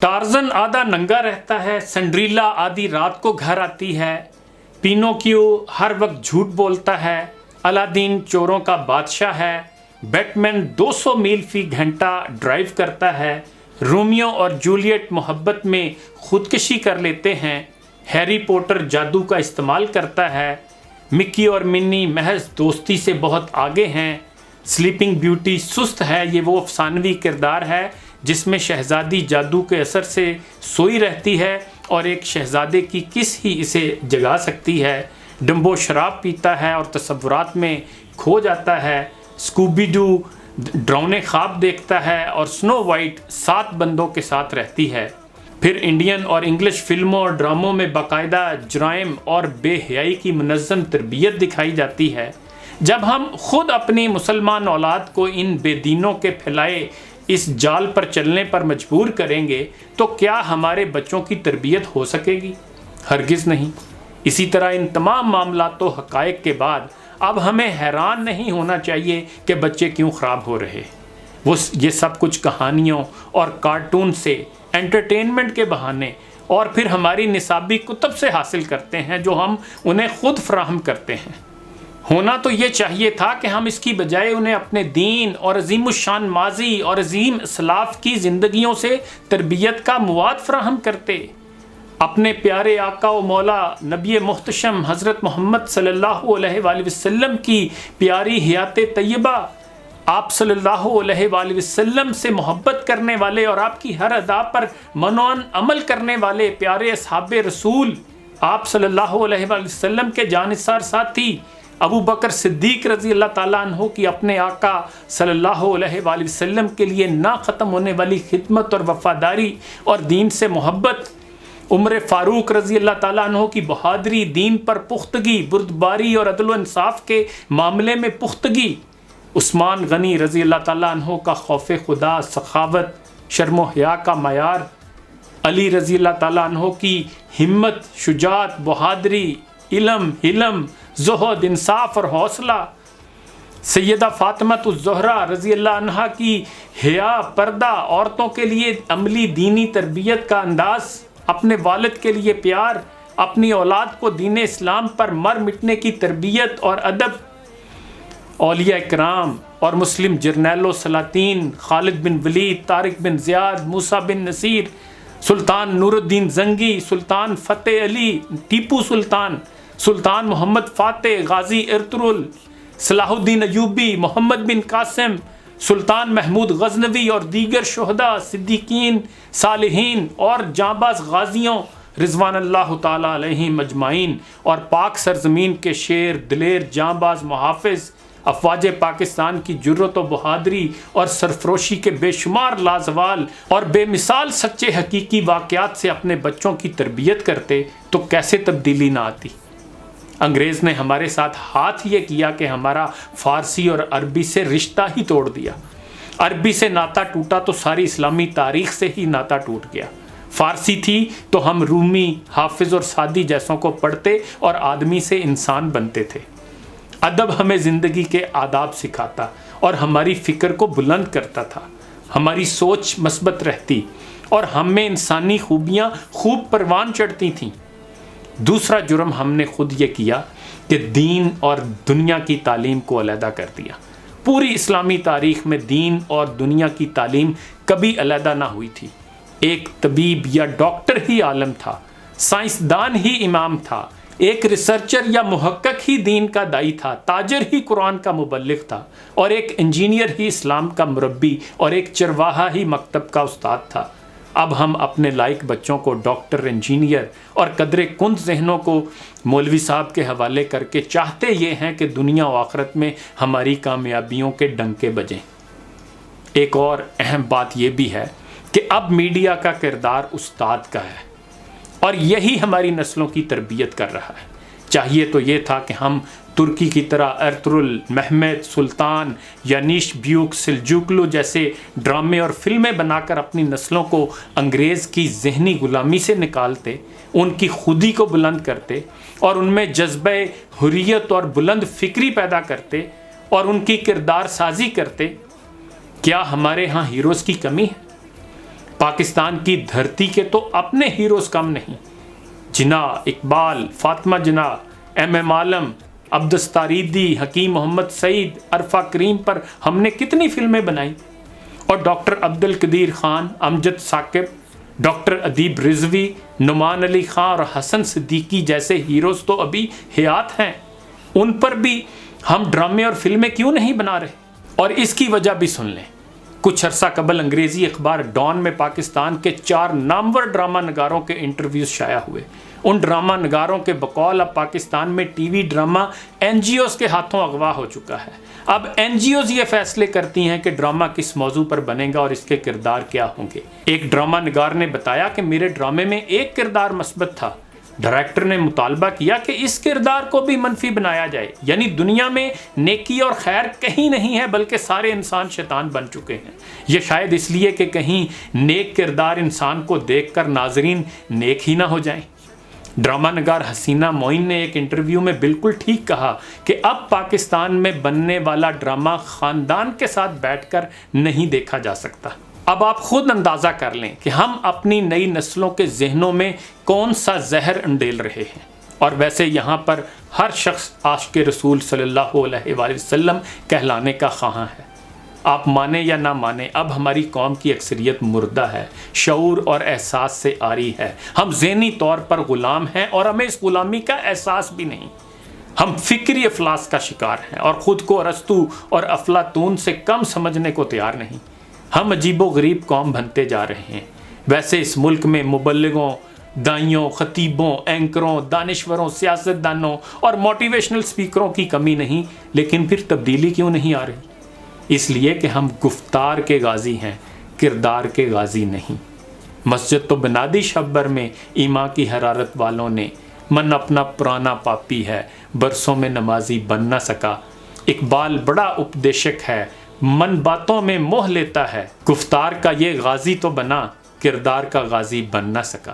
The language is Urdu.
ٹارزن آدھا ننگا رہتا ہے، سنڈریلا آدھی رات کو گھر آتی ہے، پینوکیو ہر وقت جھوٹ بولتا ہے، الادین چوروں کا بادشاہ ہے، بیٹ مین 200 میل فی گھنٹہ ڈرائیو کرتا ہے، رومیو اور جولیٹ محبت میں خودکشی کر لیتے ہیں، ہیری پوٹر جادو کا استعمال کرتا ہے، مکی اور منی محض دوستی سے بہت آگے ہیں، سلیپنگ بیوٹی سست ہے، یہ وہ افسانوی کردار ہے جس میں شہزادی جادو کے اثر سے سوئی رہتی ہے اور ایک شہزادے کی کس ہی اسے جگا سکتی ہے، ڈمبو شراب پیتا ہے اور تصورات میں کھو جاتا ہے، اسکوبی ڈو ڈراؤنے خواب دیکھتا ہے اور سنو وائٹ 7 بندوں کے ساتھ رہتی ہے۔ پھر انڈین اور انگلش فلموں اور ڈراموں میں باقاعدہ جرائم اور بے حیائی کی منظم تربیت دکھائی جاتی ہے۔ جب ہم خود اپنی مسلمان اولاد کو ان بے دینوں کے پھیلائے اس جال پر چلنے پر مجبور کریں گے تو کیا ہمارے بچوں کی تربیت ہو سکے گی؟ ہرگز نہیں۔ اسی طرح ان تمام معاملات و حقائق کے بعد اب ہمیں حیران نہیں ہونا چاہیے کہ بچے کیوں خراب ہو رہے۔ یہ سب کچھ کہانیوں اور کارٹون سے، انٹرٹینمنٹ کے بہانے اور پھر ہماری نصابی کتب سے حاصل کرتے ہیں جو ہم انہیں خود فراہم کرتے ہیں۔ ہونا تو یہ چاہیے تھا کہ ہم اس کی بجائے انہیں اپنے دین اور عظیم الشان ماضی اور عظیم اسلاف کی زندگیوں سے تربیت کا مواد فراہم کرتے۔ اپنے پیارے آقا و مولا نبی محتشم حضرت محمد صلی اللہ علیہ وآلہ وسلم کی پیاری حیات طیبہ، آپ صلی اللہ علیہ وآلہ وسلم سے محبت کرنے والے اور آپ کی ہر ادا پر منوان عمل کرنے والے پیارے اصحاب رسول، آپ صلی اللہ علیہ وآلہ وسلم کے جانثار ساتھی ابو بکر صدیق رضی اللہ تعالیٰ عنہ کی اپنے آقا صلی اللہ علیہ وآلہ وسلم کے لیے نہ ختم ہونے والی خدمت اور وفاداری اور دین سے محبت، عمر فاروق رضی اللہ تعالیٰ عنہ کی بہادری، دین پر پختگی، بردباری اور عدل و انصاف کے معاملے میں پختگی، عثمان غنی رضی اللہ تعالیٰ عنہ کا خوف خدا، سخاوت، شرم و حیا کا معیار، علی رضی اللہ تعالیٰ عنہ کی ہمت، شجاعت، بہادری، علم، حلم، زہد، انصاف اور حوصلہ، سیدہ فاطمہ الزہرا رضی اللہ عنہا کی حیا، پردہ، عورتوں کے لیے عملی دینی تربیت کا انداز، اپنے والد کے لیے پیار، اپنی اولاد کو دین اسلام پر مر مٹنے کی تربیت اور ادب، اولیاء کرام اور مسلم جرنیلوں سلاطین، خالد بن ولید، طارق بن زیاد، موسیٰ بن نصیر، سلطان نور الدین زنگی، سلطان فتح علی، ٹیپو سلطان، سلطان محمد فاتح، غازی ارطغرل، صلاح الدین ایوبی، محمد بن قاسم، سلطان محمود غزنوی اور دیگر شہداء، صدیقین، صالحین اور جانباز غازیوں رضوان اللہ تعالیٰ علیہم اجمعین، اور پاک سرزمین کے شیر، دلیر، جانباز محافظ افواج پاکستان کی جرت و بہادری اور سرفروشی کے بے شمار لازوال اور بے مثال سچے حقیقی واقعات سے اپنے بچوں کی تربیت کرتے تو کیسے تبدیلی نہ آتی۔ انگریز نے ہمارے ساتھ ہاتھ یہ کیا کہ ہمارا فارسی اور عربی سے رشتہ ہی توڑ دیا۔ عربی سے ناطا ٹوٹا تو ساری اسلامی تاریخ سے ہی ناطا ٹوٹ گیا۔ فارسی تھی تو ہم رومی، حافظ اور سعدی جیسوں کو پڑھتے اور آدمی سے انسان بنتے تھے۔ ادب ہمیں زندگی کے آداب سکھاتا اور ہماری فکر کو بلند کرتا تھا، ہماری سوچ مثبت رہتی اور ہم میں انسانی خوبیاں خوب پروان چڑھتی تھیں۔ دوسرا جرم ہم نے خود یہ کیا کہ دین اور دنیا کی تعلیم کو علیحدہ کر دیا۔ پوری اسلامی تاریخ میں دین اور دنیا کی تعلیم کبھی علیحدہ نہ ہوئی تھی۔ ایک طبیب یا ڈاکٹر ہی عالم تھا، سائنسدان ہی امام تھا، ایک ریسرچر یا محقق ہی دین کا دائی تھا، تاجر ہی قرآن کا مبلغ تھا، اور ایک انجینئر ہی اسلام کا مربی، اور ایک چرواہا ہی مکتب کا استاد تھا۔ اب ہم اپنے لائق بچوں کو ڈاکٹر، انجینئر اور قدر کند ذہنوں کو مولوی صاحب کے حوالے کر کے چاہتے یہ ہیں کہ دنیا و آخرت میں ہماری کامیابیوں کے ڈنکے بجیں۔ ایک اور اہم بات یہ بھی ہے کہ اب میڈیا کا کردار استاد کا ہے اور یہی ہماری نسلوں کی تربیت کر رہا ہے۔ چاہیے تو یہ تھا کہ ہم ترکی کی طرح ارطغرل، مہمت، سلطان، یانیش بیوک، سلجوقلو جیسے ڈرامے اور فلمیں بنا کر اپنی نسلوں کو انگریز کی ذہنی غلامی سے نکالتے، ان کی خودی کو بلند کرتے اور ان میں جذبہ حریت اور بلند فکری پیدا کرتے اور ان کی کردار سازی کرتے۔ کیا ہمارے ہاں ہیروز کی کمی ہے؟ پاکستان کی دھرتی کے تو اپنے ہیروز کم نہیں، جناح، اقبال، فاطمہ جناح، ایم عالم، عبدالستاریدی، حکیم محمد سعید، عرفہ کریم پر ہم نے کتنی فلمیں بنائی، اور ڈاکٹر عبدالقدیر خان، امجد ثاقب، ڈاکٹر ادیب رضوی، نعمان علی خان اور حسن صدیقی جیسے ہیروز تو ابھی حیات ہیں، ان پر بھی ہم ڈرامے اور فلمیں کیوں نہیں بنا رہے؟ اور اس کی وجہ بھی سن لیں۔ کچھ عرصہ قبل انگریزی اخبار ڈان میں پاکستان کے 4 نامور ڈرامہ نگاروں کے انٹرویوز شائع ہوئے۔ ان ڈرامہ نگاروں کے بقول اب پاکستان میں T V drama N G Os کے ہاتھوں اغوا ہو چکا ہے۔ اب این جی اوز یہ فیصلے کرتی ہیں کہ ڈرامہ کس موضوع پر بنے گا اور اس کے کردار کیا ہوں گے۔ ایک ڈرامہ نگار نے بتایا کہ میرے ڈرامے میں ایک کردار مثبت تھا، ڈائریکٹر نے مطالبہ کیا کہ اس کردار کو بھی منفی بنایا جائے، یعنی دنیا میں نیکی اور خیر کہیں نہیں ہے بلکہ سارے انسان شیطان بن چکے ہیں۔ یہ شاید اس لیے کہ کہیں نیک کردار انسان کو دیکھ کر ناظرین نیک ہی نہ ہو جائیں۔ ڈرامہ نگار حسینہ معین نے ایک انٹرویو میں بالکل ٹھیک کہا کہ اب پاکستان میں بننے والا ڈرامہ خاندان کے ساتھ بیٹھ کر نہیں دیکھا جا سکتا۔ اب آپ خود اندازہ کر لیں کہ ہم اپنی نئی نسلوں کے ذہنوں میں کون سا زہر انڈیل رہے ہیں۔ اور ویسے یہاں پر ہر شخص عاشق رسول صلی اللہ علیہ وآلہ وسلم کہلانے کا خواہاں ہے۔ آپ مانیں یا نہ مانیں، اب ہماری قوم کی اکثریت مردہ ہے، شعور اور احساس سے عاری ہے۔ ہم ذہنی طور پر غلام ہیں اور ہمیں اس غلامی کا احساس بھی نہیں۔ ہم فکری افلاس کا شکار ہیں اور خود کو ارسطو اور افلاطون سے کم سمجھنے کو تیار نہیں۔ ہم عجیب و غریب قوم بنتے جا رہے ہیں۔ ویسے اس ملک میں مبلغوں، دائیوں، خطیبوں، اینکروں، دانشوروں، سیاستدانوں اور موٹیویشنل سپیکروں کی کمی نہیں، لیکن پھر تبدیلی کیوں نہیں آ رہی؟ اس لیے کہ ہم گفتار کے غازی ہیں، کردار کے غازی نہیں۔ مسجد تو بنا دی شب بھر میں ایمان کی حرارت والوں نے، من اپنا پرانا پاپی ہے، برسوں میں نمازی بن نہ سکا۔ اقبال بڑا اپدیشک ہے، من باتوں میں موہ لیتا ہے، گفتار کا یہ غازی تو بنا، کردار کا غازی بن نہ سکا۔